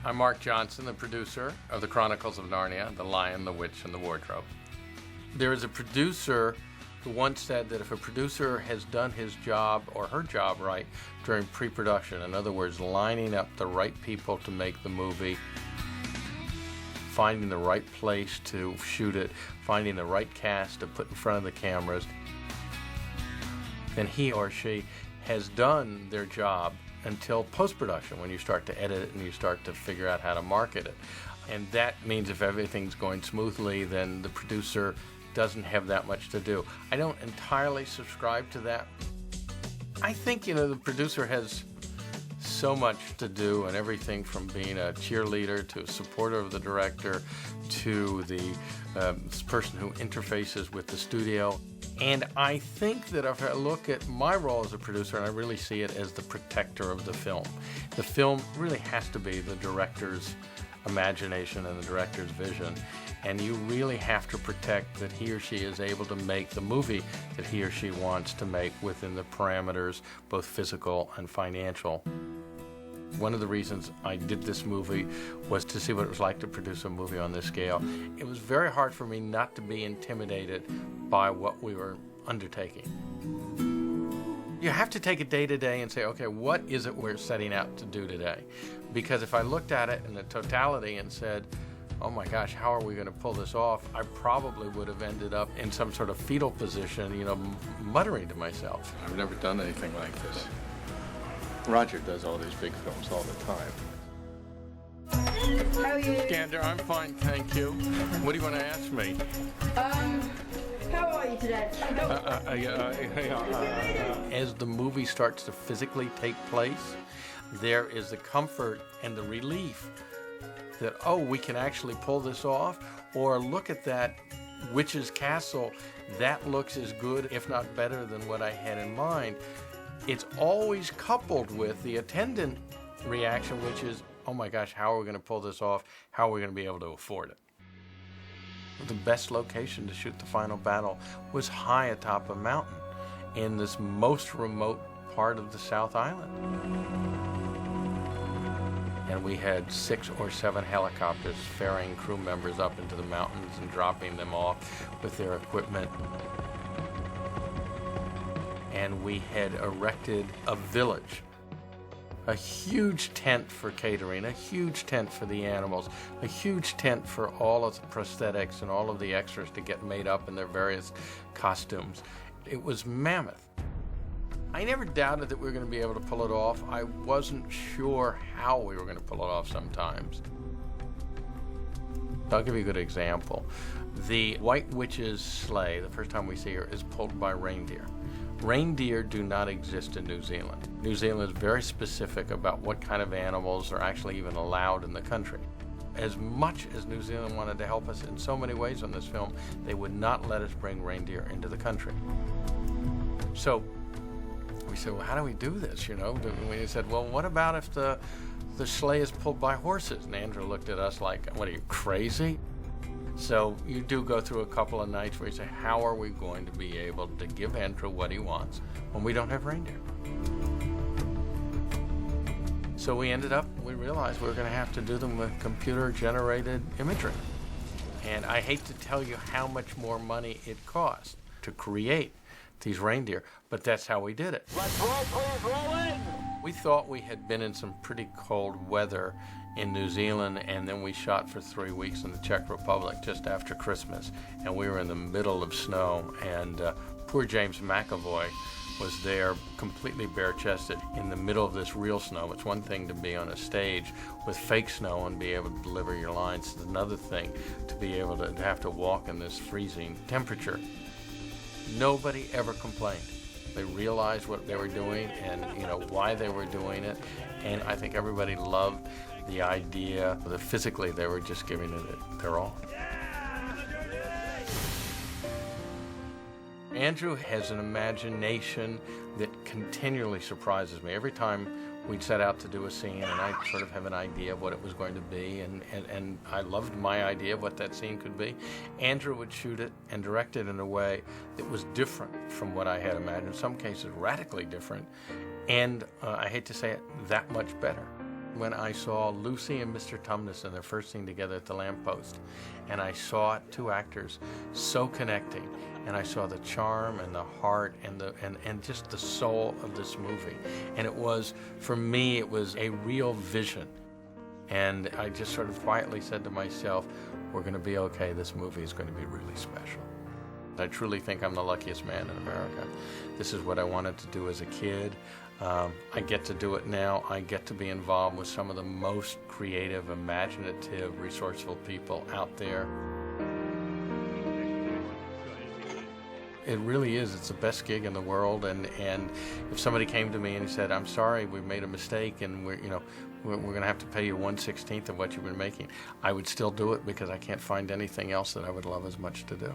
I'm Mark Johnson, the producer of The Chronicles of Narnia, The Lion, the Witch, and the Wardrobe. There is a producer who once said that if a producer has done his job or her job right during pre-production, in other words, lining up the right people to make the movie, finding the right place to shoot it, finding the right cast to put in front of the cameras, then he or she has done their job until post-production, when you start to edit it and you start to figure out how to market it. And that means if everything's going smoothly, then the producer doesn't have that much to do. I don't entirely subscribe to that. I think, the producer has so much to do, and everything from being a cheerleader to a supporter of the director to the person who interfaces with the studio. And I think that if I look at my role as a producer, and I really see it as the protector of the film really has to be the director's imagination and the director's vision. And you really have to protect that he or she is able to make the movie that he or she wants to make within the parameters, both physical and financial. One of the reasons I did this movie was to see what it was like to produce a movie on this scale. It was very hard for me not to be intimidated by what we were undertaking. You have to take it day to day and say, okay, what is it we're setting out to do today? Because if I looked at it in the totality and said, oh my gosh, how are we going to pull this off? I probably would have ended up in some sort of fetal position, muttering to myself. I've never done anything like this. Roger does all these big films all the time. How are you? Gander, I'm fine, thank you. What do you want to ask me? How are you today? As the movie starts to physically take place, there is the comfort and the relief that, oh, we can actually pull this off, or look at that witch's castle, that looks as good, if not better, than what I had in mind. It's always coupled with the attendant reaction, which is, oh my gosh, how are we going to pull this off? How are we going to be able to afford it? The best location to shoot the final battle was high atop a mountain in this most remote part of the South Island. And we had 6 or 7 helicopters ferrying crew members up into the mountains and dropping them off with their equipment. And we had erected a village, a huge tent for catering, a huge tent for the animals, a huge tent for all of the prosthetics and all of the extras to get made up in their various costumes. It was mammoth. I never doubted that we were going to be able to pull it off. I wasn't sure how we were going to pull it off sometimes. I'll give you a good example. The White Witch's sleigh, the first time we see her, is pulled by reindeer. Reindeer do not exist in New Zealand. New Zealand is very specific about what kind of animals are actually even allowed in the country. As much as New Zealand wanted to help us in so many ways on this film, they would not let us bring reindeer into the country. So we said, well, how do we do this? We said, well, what about if the sleigh is pulled by horses? And Andrew looked at us like, what, are you crazy? So you do go through a couple of nights where you say, how are we going to be able to give Andrew what he wants when we don't have reindeer? So we realized we were going to have to do them with computer-generated imagery. And I hate to tell you how much more money it cost to create these reindeer, but that's how we did it. Let's roll, please, roll in! We thought we had been in some pretty cold weather in New Zealand, and then we shot for 3 weeks in the Czech Republic just after Christmas, and we were in the middle of snow, and poor James McAvoy was there completely bare-chested in the middle of this real snow. It's one thing to be on a stage with fake snow and be able to deliver your lines. It's another thing to be able to have to walk in this freezing temperature. Nobody ever complained. They realized what they were doing and why they were doing it, and I think everybody loved the idea that physically they were just giving it their all. Andrew has an imagination that continually surprises me. Every time we'd set out to do a scene and I sort of have an idea of what it was going to be, and I loved my idea of what that scene could be, Andrew would shoot it and direct it in a way that was different from what I had imagined, in some cases radically different, and I hate to say it, that much better. When I saw Lucy and Mr. Tumnus in their first scene together at the lamppost, and I saw two actors so connecting, and I saw the charm and the heart and just the soul of this movie. And it was, for me, it was a real vision. And I just sort of quietly said to myself, we're going to be okay. This movie is going to be really special. I truly think I'm the luckiest man in America. This is what I wanted to do as a kid. I get to do it now. I get to be involved with some of the most creative, imaginative, resourceful people out there. It really is. It's the best gig in the world. And if somebody came to me and said, "I'm sorry, we made a mistake, and we're going to have to pay you 1/16 of what you've been making," I would still do it because I can't find anything else that I would love as much to do.